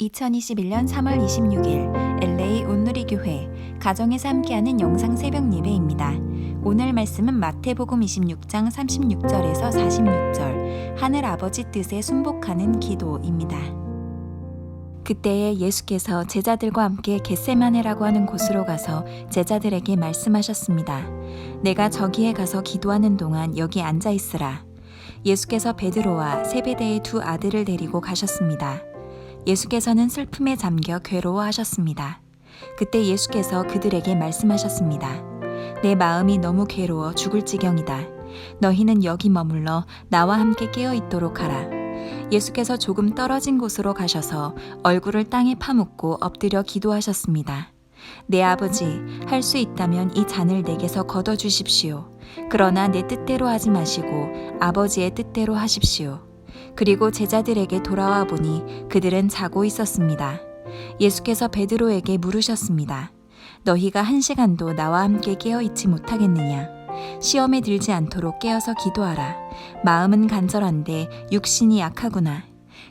2021년 3월 26일 LA 온누리교회 가정에서 함께하는 영상 새벽 예배입니다. 오늘 말씀은 마태복음 26장 36절에서 46절 하늘아버지 뜻에 순복하는 기도입니다. 그때에 예수께서 제자들과 함께 겟세마네라고 하는 곳으로 가서 제자들에게 말씀하셨습니다. 내가 저기에 가서 기도하는 동안 여기 앉아 있으라. 예수께서 베드로와 세베대의 두 아들을 데리고 가셨습니다. 예수께서는 슬픔에 잠겨 괴로워하셨습니다. 그때 예수께서 그들에게 말씀하셨습니다. 내 마음이 너무 괴로워 죽을 지경이다. 너희는 여기 머물러 나와 함께 깨어 있도록 하라. 예수께서 조금 떨어진 곳으로 가셔서 얼굴을 땅에 파묻고 엎드려 기도하셨습니다. 내 아버지, 할 수 있다면 이 잔을 내게서 걷어주십시오. 그러나 내 뜻대로 하지 마시고 아버지의 뜻대로 하십시오. 그리고 제자들에게 돌아와 보니 그들은 자고 있었습니다. 예수께서 베드로에게 물으셨습니다. 너희가 1시간도 나와 함께 깨어 있지 못하겠느냐? 시험에 들지 않도록 깨어서 기도하라. 마음은 간절한데 육신이 약하구나.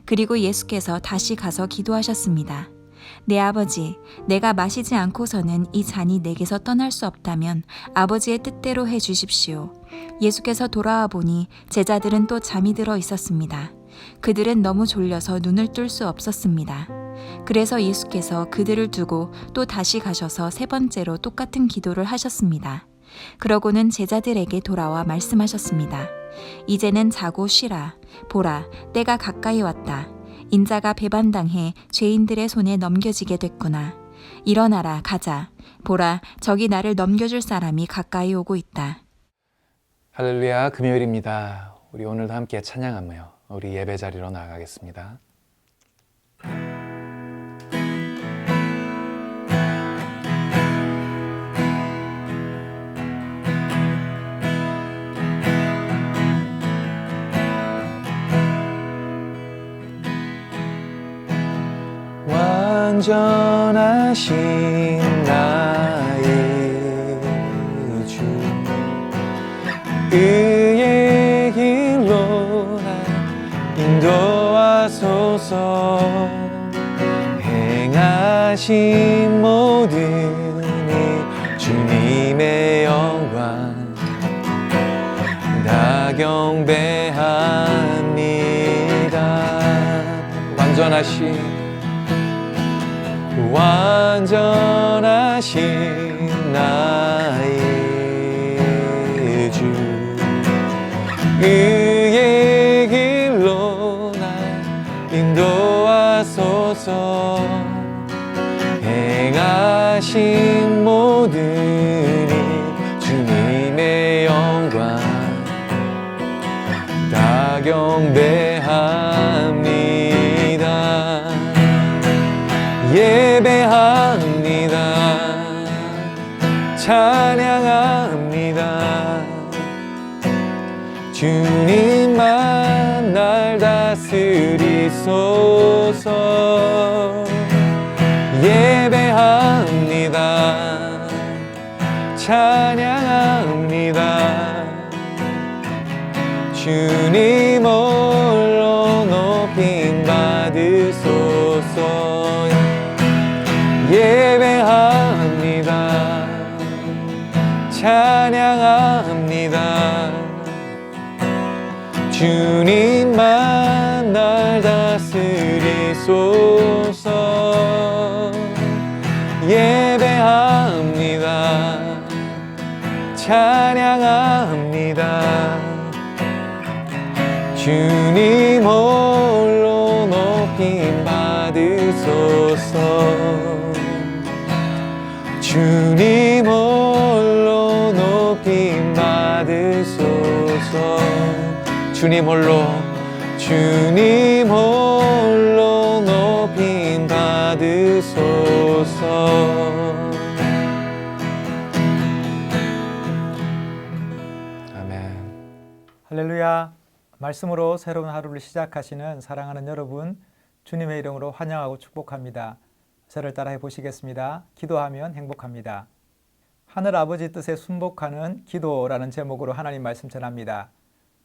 그리고 예수께서 다시 가서 기도하셨습니다. 내 아버지, 내가 마시지 않고서는 이 잔이 내게서 떠날 수 없다면 아버지의 뜻대로 해 주십시오. 예수께서 돌아와 보니 제자들은 또 잠이 들어 있었습니다. 그들은 너무 졸려서 눈을 뜰 수 없었습니다. 그래서 예수께서 그들을 두고 또 다시 가셔서 세 번째로 똑같은 기도를 하셨습니다. 그러고는 제자들에게 돌아와 말씀하셨습니다. 이제는 자고 쉬라. 보라, 때가 가까이 왔다. 인자가 배반당해 죄인들의 손에 넘겨지게 됐구나. 일어나라, 가자. 보라, 저기 나를 넘겨줄 사람이 가까이 오고 있다. 할렐루야, 금요일입니다. 우리 오늘도 함께 찬양하며 우리 예배 자리로 나아가겠습니다. 완전하신 나의 주 의의 길로 날 인도하소서. 행하신 모든 일 주님의 영광 다 경배합니다. 완전하신 나의 주 의의 길로 날 인도하소서. 행하신 모든 일 주님의 영광 다 경배합니다. 예배합니다. 찬양합니다. 주님만 날 다스리소서. 예배합니다. 찬양합니다. 주님 홀로 높임 받으소서. 예배합니다. 찬양합니다. 주님만 날 다스리소서. 예배합니다. 찬양합니다. 주님 홀로 높임 받으소서. 주님 홀로 높임 받으소서. 주님 홀로 높임 받으소서. 아멘. 할렐루야. 말씀으로 새로운 하루를 시작하시는 사랑하는 여러분, 주님의 이름으로 환영하고 축복합니다. 저를 따라해 보시겠습니다. 기도하면 행복합니다. 하늘 아버지 뜻에 순복하는 기도라는 제목으로 하나님 말씀 전합니다.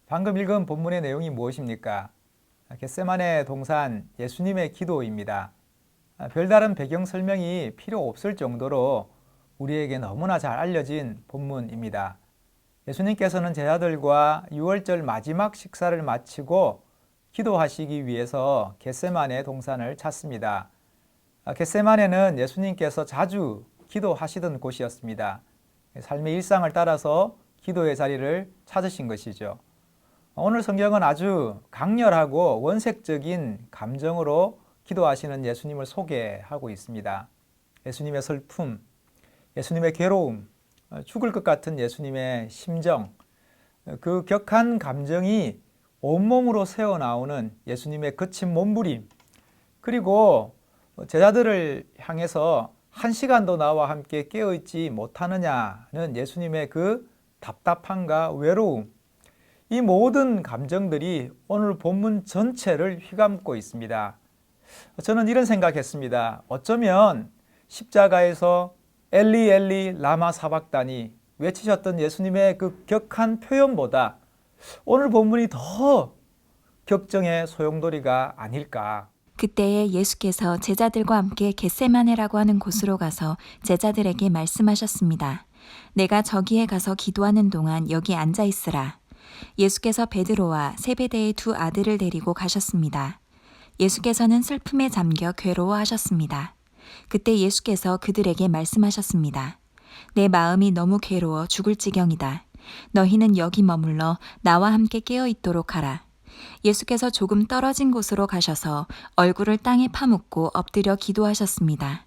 방금 읽은 본문의 내용이 무엇입니까? 겟세마네 동산 예수님의 기도입니다. 별다른 배경 설명이 필요 없을 정도로 우리에게 너무나 잘 알려진 본문입니다. 예수님께서는 제자들과 유월절 마지막 식사를 마치고 기도하시기 위해서 겟세마네 동산을 찾습니다. 겟세마네는 예수님께서 자주 기도하시던 곳이었습니다. 삶의 일상을 따라서 기도의 자리를 찾으신 것이죠. 오늘 성경은 아주 강렬하고 원색적인 감정으로 기도하시는 예수님을 소개하고 있습니다. 예수님의 슬픔, 예수님의 괴로움, 죽을 것 같은 예수님의 심정, 그 격한 감정이 온몸으로 새어나오는 예수님의 거친 몸부림, 그리고 제자들을 향해서 한 시간도 나와 함께 깨어있지 못하느냐는 예수님의 그 답답함과 외로움, 이 모든 감정들이 오늘 본문 전체를 휘감고 있습니다. 저는 이런 생각했습니다. 어쩌면 십자가에서 엘리 엘리 라마 사박다니 외치셨던 예수님의 그 격한 표현보다 오늘 본문이 더 격정의 소용돌이가 아닐까. 그때에 예수께서 제자들과 함께 겟세마네라고 하는 곳으로 가서 제자들에게 말씀하셨습니다. 내가 저기에 가서 기도하는 동안 여기 앉아 있으라. 예수께서 베드로와 세베대의 두 아들을 데리고 가셨습니다. 예수께서는 슬픔에 잠겨 괴로워하셨습니다. 그때 예수께서 그들에게 말씀하셨습니다. 내 마음이 너무 괴로워 죽을 지경이다. 너희는 여기 머물러 나와 함께 깨어 있도록 하라. 예수께서 조금 떨어진 곳으로 가셔서 얼굴을 땅에 파묻고 엎드려 기도하셨습니다.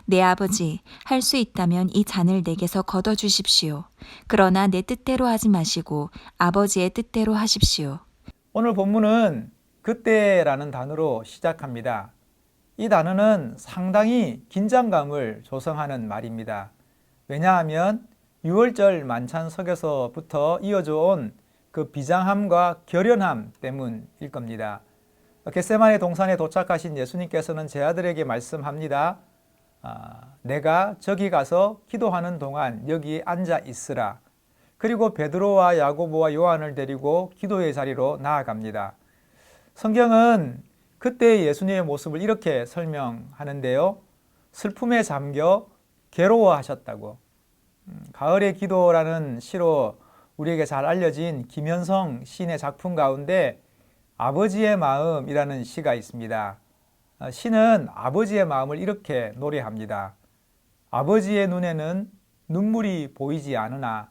내 아버지, 할 수 있다면 이 잔을 내게서 걷어 주십시오. 그러나 내 뜻대로 하지 마시고 아버지의 뜻대로 하십시오. 오늘 본문은 그때라는 단어로 시작합니다. 이 단어는 상당히 긴장감을 조성하는 말입니다. 왜냐하면 유월절 만찬석에서부터 이어져 온 그 비장함과 결연함 때문일 겁니다. 겟세마네 동산에 도착하신 예수님께서는 제자들에게 말씀합니다. 내가 저기 가서 기도하는 동안 여기 앉아 있으라. 그리고 베드로와 야고보와 요한을 데리고 기도의 자리로 나아갑니다. 성경은 그때의 예수님의 모습을 이렇게 설명하는데요. 슬픔에 잠겨 괴로워하셨다고. 가을의 기도라는 시로 우리에게 잘 알려진 김현성 시인의 작품 가운데 아버지의 마음이라는 시가 있습니다. 시는 아버지의 마음을 이렇게 노래합니다. 아버지의 눈에는 눈물이 보이지 않으나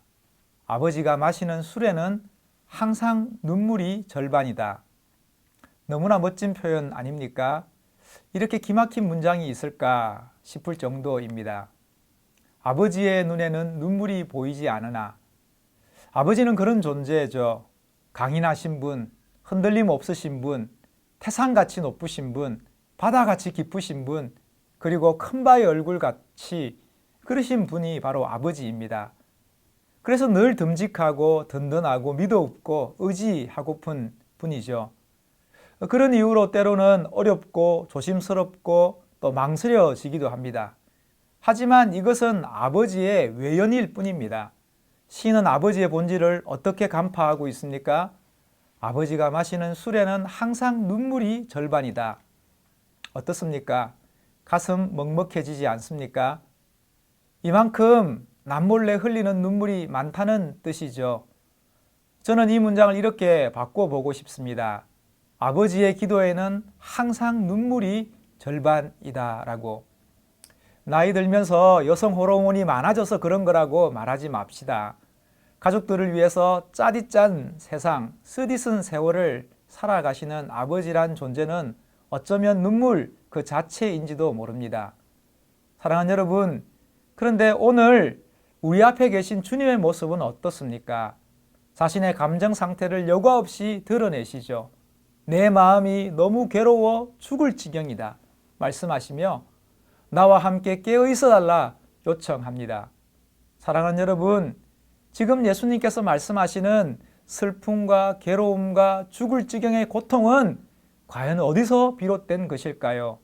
아버지가 마시는 술에는 항상 눈물이 절반이다. 너무나 멋진 표현 아닙니까? 이렇게 기막힌 문장이 있을까 싶을 정도입니다. 아버지의 눈에는 눈물이 보이지 않으나 아버지는 그런 존재죠. 강인하신 분, 흔들림 없으신 분, 태산같이 높으신 분, 바다같이 깊으신 분, 그리고 큰 바위 얼굴같이 그러신 분이 바로 아버지입니다. 그래서 늘 듬직하고 든든하고 믿어없고 의지하고픈 분이죠. 그런 이유로 때로는 어렵고 조심스럽고 또 망설여지기도 합니다. 하지만 이것은 아버지의 외연일 뿐입니다. 시인은 아버지의 본질을 어떻게 간파하고 있습니까? 아버지가 마시는 술에는 항상 눈물이 절반이다. 어떻습니까? 가슴 먹먹해지지 않습니까? 이만큼 남몰래 흘리는 눈물이 많다는 뜻이죠. 저는 이 문장을 이렇게 바꿔보고 싶습니다. 아버지의 기도에는 항상 눈물이 절반이다 라고. 나이 들면서 여성 호르몬이 많아져서 그런 거라고 말하지 맙시다. 가족들을 위해서 짜디 짠 세상, 쓰디 쓴 세월을 살아가시는 아버지란 존재는 어쩌면 눈물 그 자체인지도 모릅니다. 사랑하는 여러분, 그런데 오늘 우리 앞에 계신 주님의 모습은 어떻습니까? 자신의 감정 상태를 여과 없이 드러내시죠. 내 마음이 너무 괴로워 죽을 지경이다 말씀하시며 나와 함께 깨어 있어 달라 요청합니다. 사랑하는 여러분, 지금 예수님께서 말씀하시는 슬픔과 괴로움과 죽을 지경의 고통은 과연 어디서 비롯된 것일까요?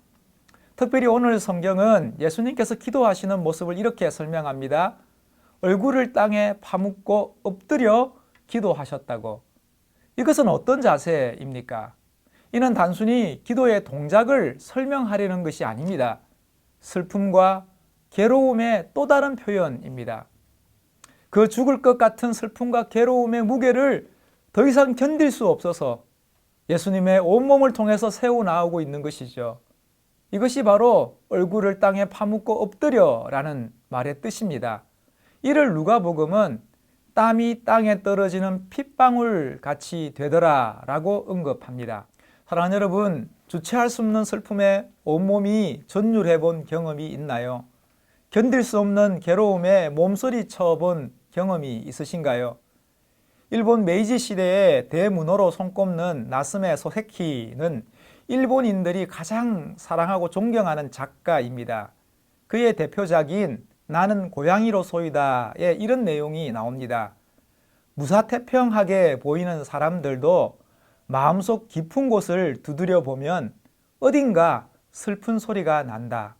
특별히 오늘 성경은 예수님께서 기도하시는 모습을 이렇게 설명합니다. 얼굴을 땅에 파묻고 엎드려 기도하셨다고. 이것은 어떤 자세입니까? 이는 단순히 기도의 동작을 설명하려는 것이 아닙니다. 슬픔과 괴로움의 또 다른 표현입니다. 그 죽을 것 같은 슬픔과 괴로움의 무게를 더 이상 견딜 수 없어서 예수님의 온몸을 통해서 새어나오고 있는 것이죠. 이것이 바로 얼굴을 땅에 파묻고 엎드려라는 말의 뜻입니다. 이를 누가복음은 땀이 땅에 떨어지는 핏방울 같이 되더라 라고 언급합니다. 사랑하는 여러분, 주체할 수 없는 슬픔에 온몸이 전율해 본 경험이 있나요? 견딜 수 없는 괴로움에 몸서리 쳐본 경험이 있으신가요? 일본 메이지 시대의 대문호로 손꼽는 나스메 소세키는 일본인들이 가장 사랑하고 존경하는 작가입니다. 그의 대표작인 나는 고양이로소이다에 이런 내용이 나옵니다. 무사태평하게 보이는 사람들도 마음속 깊은 곳을 두드려 보면 어딘가 슬픈 소리가 난다.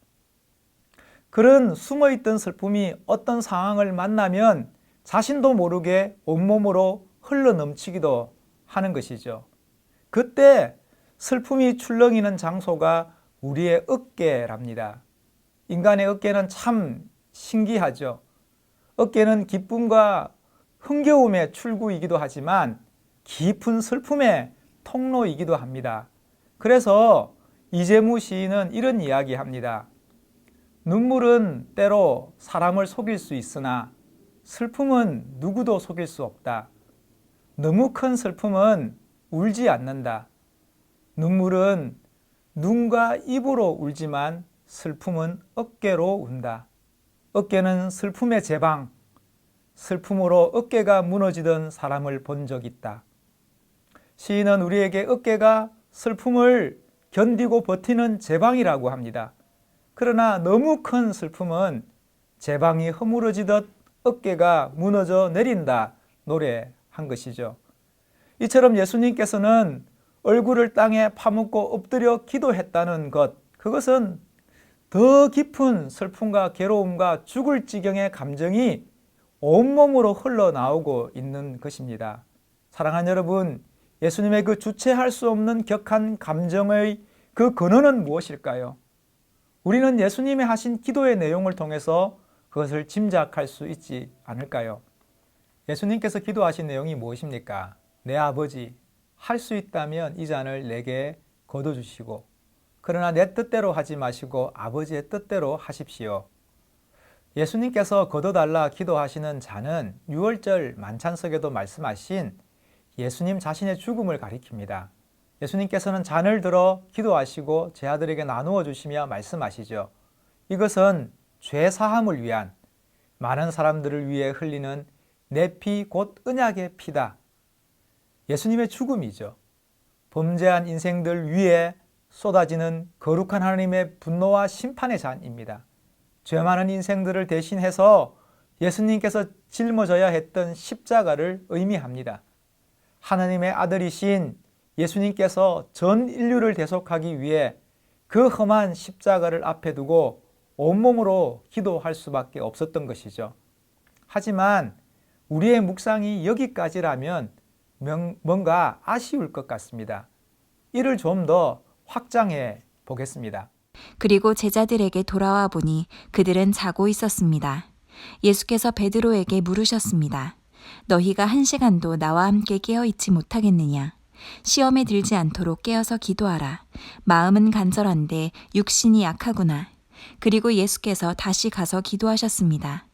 그런 숨어있던 슬픔이 어떤 상황을 만나면 자신도 모르게 온몸으로 흘러넘치기도 하는 것이죠. 그때 슬픔이 출렁이는 장소가 우리의 어깨랍니다. 인간의 어깨는 참 신기하죠. 어깨는 기쁨과 흥겨움의 출구이기도 하지만 깊은 슬픔의 통로이기도 합니다. 그래서 이재무 시인은 이런 이야기합니다. 눈물은 때로 사람을 속일 수 있으나 슬픔은 누구도 속일 수 없다. 너무 큰 슬픔은 울지 않는다. 눈물은 눈과 입으로 울지만 슬픔은 어깨로 운다. 어깨는 슬픔의 제방, 슬픔으로 어깨가 무너지던 사람을 본 적 있다. 시인은 우리에게 어깨가 슬픔을 견디고 버티는 제방이라고 합니다. 그러나 너무 큰 슬픔은 제방이 허물어지듯 어깨가 무너져 내린다 노래한 것이죠. 이처럼 예수님께서는 얼굴을 땅에 파묻고 엎드려 기도했다는 것, 그것은 더 깊은 슬픔과 괴로움과 죽을 지경의 감정이 온몸으로 흘러나오고 있는 것입니다. 사랑하는 여러분, 예수님의 그 주체할 수 없는 격한 감정의 그 근원은 무엇일까요? 우리는 예수님이 하신 기도의 내용을 통해서 그것을 짐작할 수 있지 않을까요? 예수님께서 기도하신 내용이 무엇입니까? 내 아버지, 할 수 있다면 이 잔을 내게 거둬주시고 그러나 내 뜻대로 하지 마시고 아버지의 뜻대로 하십시오. 예수님께서 거둬달라 기도하시는 잔은 유월절 만찬석에도 말씀하신 예수님 자신의 죽음을 가리킵니다. 예수님께서는 잔을 들어 기도하시고 제 아들에게 나누어 주시며 말씀하시죠. 이것은 죄 사함을 위한 많은 사람들을 위해 흘리는 내 피 곧 언약의 피다. 예수님의 죽음이죠. 범죄한 인생들 위에 쏟아지는 거룩한 하나님의 분노와 심판의 잔입니다. 죄 많은 인생들을 대신해서 예수님께서 짊어져야 했던 십자가를 의미합니다. 하나님의 아들이신 예수님께서 전 인류를 대속하기 위해 그 험한 십자가를 앞에 두고 온몸으로 기도할 수밖에 없었던 것이죠. 하지만 우리의 묵상이 여기까지라면 뭔가 아쉬울 것 같습니다. 이를 좀 더 확장해 보겠습니다. 그리고 제자들에게 돌아와 보니 그들은 자고 있었습니다. 예수께서 베드로에게 물으셨습니다. 너희가 1시간도 나와 함께 깨어 있지 못하겠느냐? 시험에 들지 않도록 깨어서 기도하라. 마음은 간절한데 육신이 약하구나. 그리고 예수께서 다시 가서 기도하셨습니다.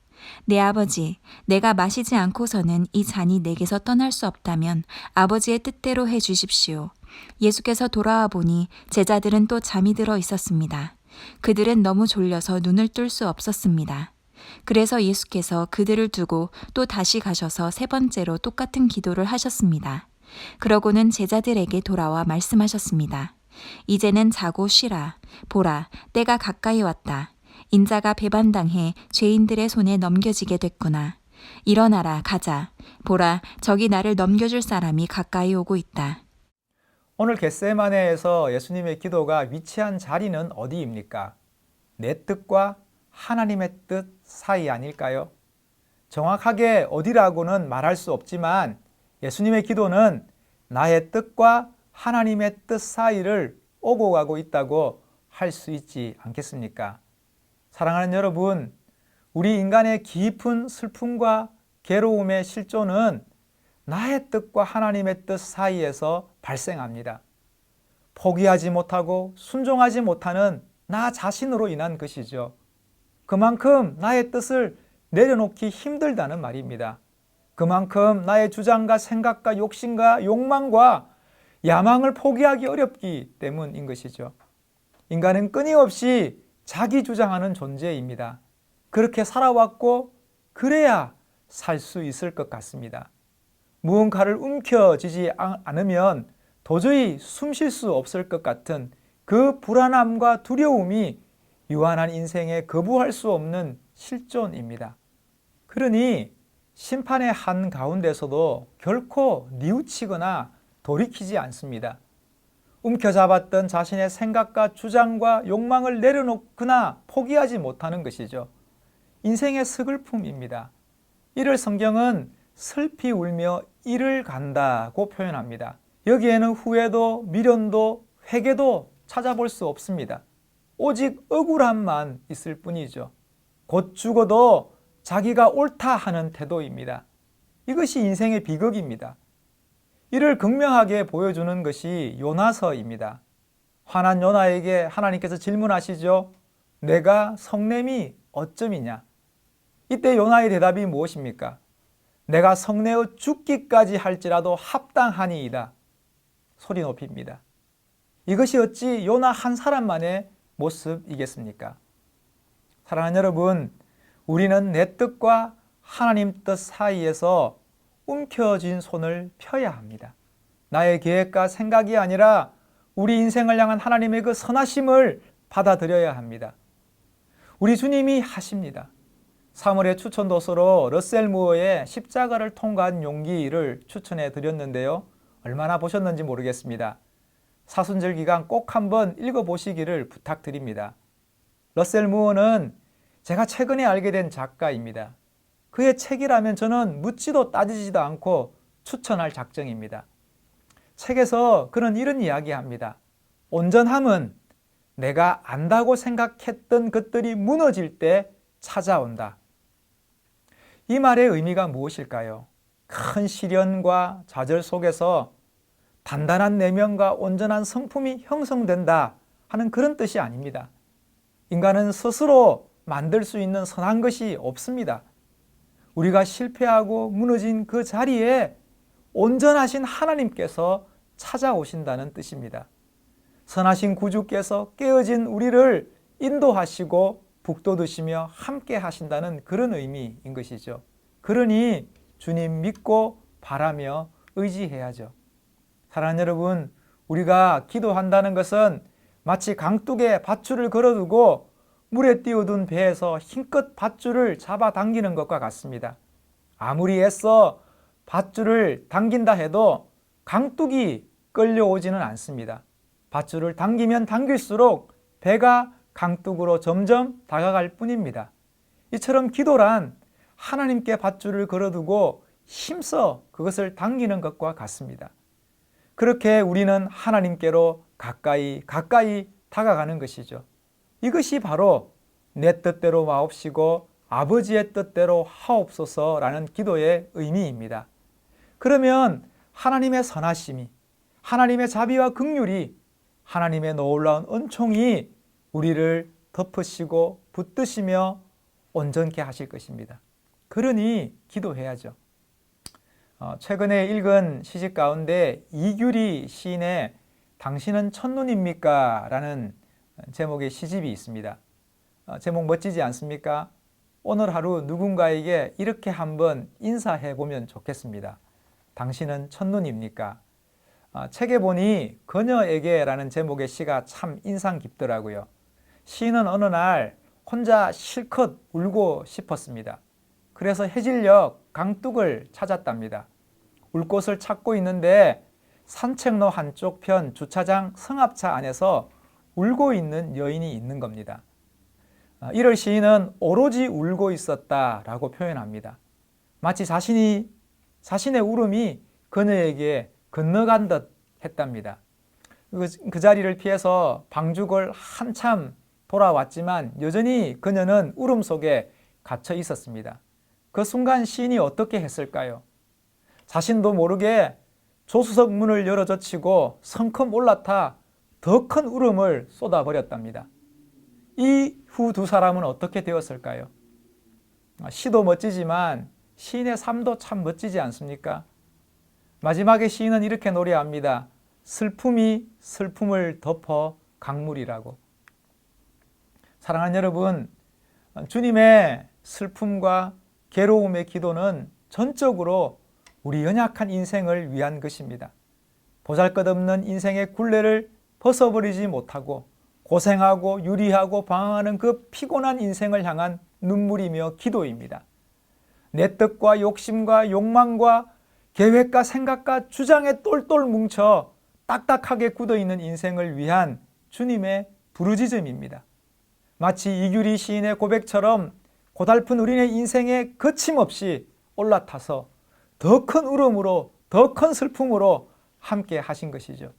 내 아버지, 내가 마시지 않고서는 이 잔이 내게서 떠날 수 없다면 아버지의 뜻대로 해 주십시오. 예수께서 돌아와 보니 제자들은 또 잠이 들어 있었습니다. 그들은 너무 졸려서 눈을 뜰 수 없었습니다. 그래서 예수께서 그들을 두고 또 다시 가셔서 3번째로 똑같은 기도를 하셨습니다. 그러고는 제자들에게 돌아와 말씀하셨습니다. 이제는 자고 쉬라. 보라, 때가 가까이 왔다. 인자가 배반당해 죄인들의 손에 넘겨지게 됐구나. 일어나라, 가자. 보라, 저기 나를 넘겨줄 사람이 가까이 오고 있다. 오늘 겟세마네에서 예수님의 기도가 위치한 자리는 어디입니까? 내 뜻과 하나님의 뜻 사이 아닐까요? 정확하게 어디라고는 말할 수 없지만 예수님의 기도는 나의 뜻과 하나님의 뜻 사이를 오고 가고 있다고 할 수 있지 않겠습니까? 사랑하는 여러분, 우리 인간의 깊은 슬픔과 괴로움의 실존은 나의 뜻과 하나님의 뜻 사이에서 발생합니다. 포기하지 못하고 순종하지 못하는 나 자신으로 인한 것이죠. 그만큼 나의 뜻을 내려놓기 힘들다는 말입니다. 그만큼 나의 주장과 생각과 욕심과 욕망과 야망을 포기하기 어렵기 때문인 것이죠. 인간은 끊임없이 자기 주장하는 존재입니다. 그렇게 살아왔고 그래야 살 수 있을 것 같습니다. 무언가를 움켜쥐지 않으면 도저히 숨 쉴 수 없을 것 같은 그 불안함과 두려움이 유한한 인생에 거부할 수 없는 실존입니다. 그러니 심판의 한가운데서도 결코 뉘우치거나 돌이키지 않습니다. 움켜잡았던 자신의 생각과 주장과 욕망을 내려놓거나 포기하지 못하는 것이죠. 인생의 서글픔입니다. 이를 성경은 슬피 울며 이를 간다고 표현합니다. 여기에는 후회도 미련도 회개도 찾아볼 수 없습니다. 오직 억울함만 있을 뿐이죠. 곧 죽어도 자기가 옳다 하는 태도입니다. 이것이 인생의 비극입니다. 이를 극명하게 보여주는 것이 요나서입니다. 화난 요나에게 하나님께서 질문하시죠. 내가 성냄이 어쩌이냐? 이때 요나의 대답이 무엇입니까? 내가 성내어 죽기까지 할지라도 합당하니이다. 소리 높입니다. 이것이 어찌 요나 한 사람만의 모습이겠습니까? 사랑하는 여러분, 우리는 내 뜻과 하나님 뜻 사이에서 움켜쥔 손을 펴야 합니다. 나의 계획과 생각이 아니라 우리 인생을 향한 하나님의 그 선하심을 받아들여야 합니다. 우리 주님이 하십니다. 3월의 추천 도서로 러셀 무어의 십자가를 통과한 용기를 추천해 드렸는데요. 얼마나 보셨는지 모르겠습니다. 사순절 기간 꼭 한번 읽어보시기를 부탁드립니다. 러셀 무어는 제가 최근에 알게 된 작가입니다. 그의 책이라면 저는 묻지도 따지지도 않고 추천할 작정입니다. 책에서 그는 이런 이야기합니다. 온전함은 내가 안다고 생각했던 것들이 무너질 때 찾아온다. 이 말의 의미가 무엇일까요? 큰 시련과 좌절 속에서 단단한 내면과 온전한 성품이 형성된다 하는 그런 뜻이 아닙니다. 인간은 스스로 만들 수 있는 선한 것이 없습니다. 우리가 실패하고 무너진 그 자리에 온전하신 하나님께서 찾아오신다는 뜻입니다. 선하신 구주께서 깨어진 우리를 인도하시고 북돋으시며 함께 하신다는 그런 의미인 것이죠. 그러니 주님 믿고 바라며 의지해야죠. 사랑하는 여러분, 우리가 기도한다는 것은 마치 강둑에 밧줄을 걸어두고 물에 띄워둔 배에서 힘껏 밧줄을 잡아당기는 것과 같습니다. 아무리 애써 밧줄을 당긴다 해도 강둑이 끌려오지는 않습니다. 밧줄을 당기면 당길수록 배가 강둑으로 점점 다가갈 뿐입니다. 이처럼 기도란 하나님께 밧줄을 걸어두고 힘써 그것을 당기는 것과 같습니다. 그렇게 우리는 하나님께로 가까이 다가가는 것이죠. 이것이 바로 내 뜻대로 마옵시고 아버지의 뜻대로 하옵소서라는 기도의 의미입니다. 그러면 하나님의 선하심이, 하나님의 자비와 긍휼이, 하나님의 놀라운 은총이 우리를 덮으시고 붙드시며 온전케 하실 것입니다. 그러니 기도해야죠. 최근에 읽은 시집 가운데 이규리 시인의 당신은 첫눈입니까? 라는 제목의 시집이 있습니다. 제목 멋지지 않습니까? 오늘 하루 누군가에게 이렇게 한번 인사해 보면 좋겠습니다. 당신은 첫눈입니까? 책에 보니 그녀에게라는 제목의 시가 참 인상 깊더라고요. 시인은 어느 날 혼자 실컷 울고 싶었습니다. 그래서 해질녘 강둑을 찾았답니다. 울 곳을 찾고 있는데 산책로 한쪽 편 주차장 승합차 안에서 울고 있는 여인이 있는 겁니다. 이를 시인은 오로지 울고 있었다라고 표현합니다. 마치 자신의 울음이 그녀에게 건너간 듯 했답니다. 그 자리를 피해서 방죽을 한참 돌아왔지만 여전히 그녀는 울음 속에 갇혀 있었습니다. 그 순간 시인이 어떻게 했을까요? 자신도 모르게 조수석 문을 열어젖히고 성큼 올라타 더 큰 울음을 쏟아버렸답니다. 이후 두 사람은 어떻게 되었을까요? 시도 멋지지만 시인의 삶도 참 멋지지 않습니까? 마지막에 시인은 이렇게 노래합니다. 슬픔이 슬픔을 덮어 강물이라고. 사랑하는 여러분, 주님의 슬픔과 괴로움의 기도는 전적으로 우리 연약한 인생을 위한 것입니다. 보잘것없는 인생의 굴레를 벗어버리지 못하고 고생하고 유리하고 방황하는 그 피곤한 인생을 향한 눈물이며 기도입니다. 내 뜻과 욕심과 욕망과 계획과 생각과 주장에 똘똘 뭉쳐 딱딱하게 굳어있는 인생을 위한 주님의 부르짖음입니다. 마치 이규리 시인의 고백처럼 고달픈 우리의 인생에 거침없이 올라타서 더 큰 울음으로 더 큰 슬픔으로 함께 하신 것이죠.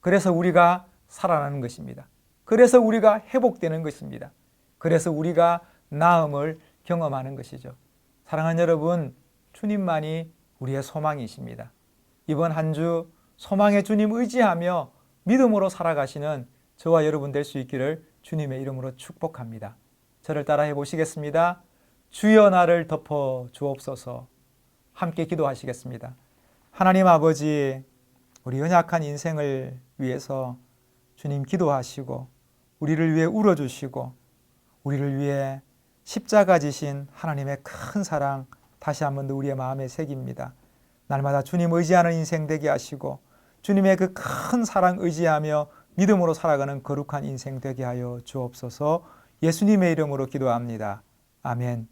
그래서 우리가 살아나는 것입니다. 그래서 우리가 회복되는 것입니다. 그래서 우리가 나음을 경험하는 것이죠. 사랑하는 여러분, 주님만이 우리의 소망이십니다. 이번 한 주 소망의 주님 의지하며 믿음으로 살아가시는 저와 여러분 될 수 있기를 주님의 이름으로 축복합니다. 저를 따라해 보시겠습니다. 주여 나를 덮어 주옵소서. 함께 기도하시겠습니다. 하나님 아버지, 우리 연약한 인생을 위해서 주님 기도하시고 우리를 위해 울어주시고 우리를 위해 십자가 지신 하나님의 큰 사랑 다시 한 번 더 우리의 마음에 새깁니다. 날마다 주님 의지하는 인생 되게 하시고 주님의 그 큰 사랑 의지하며 믿음으로 살아가는 거룩한 인생 되게 하여 주옵소서. 예수님의 이름으로 기도합니다. 아멘.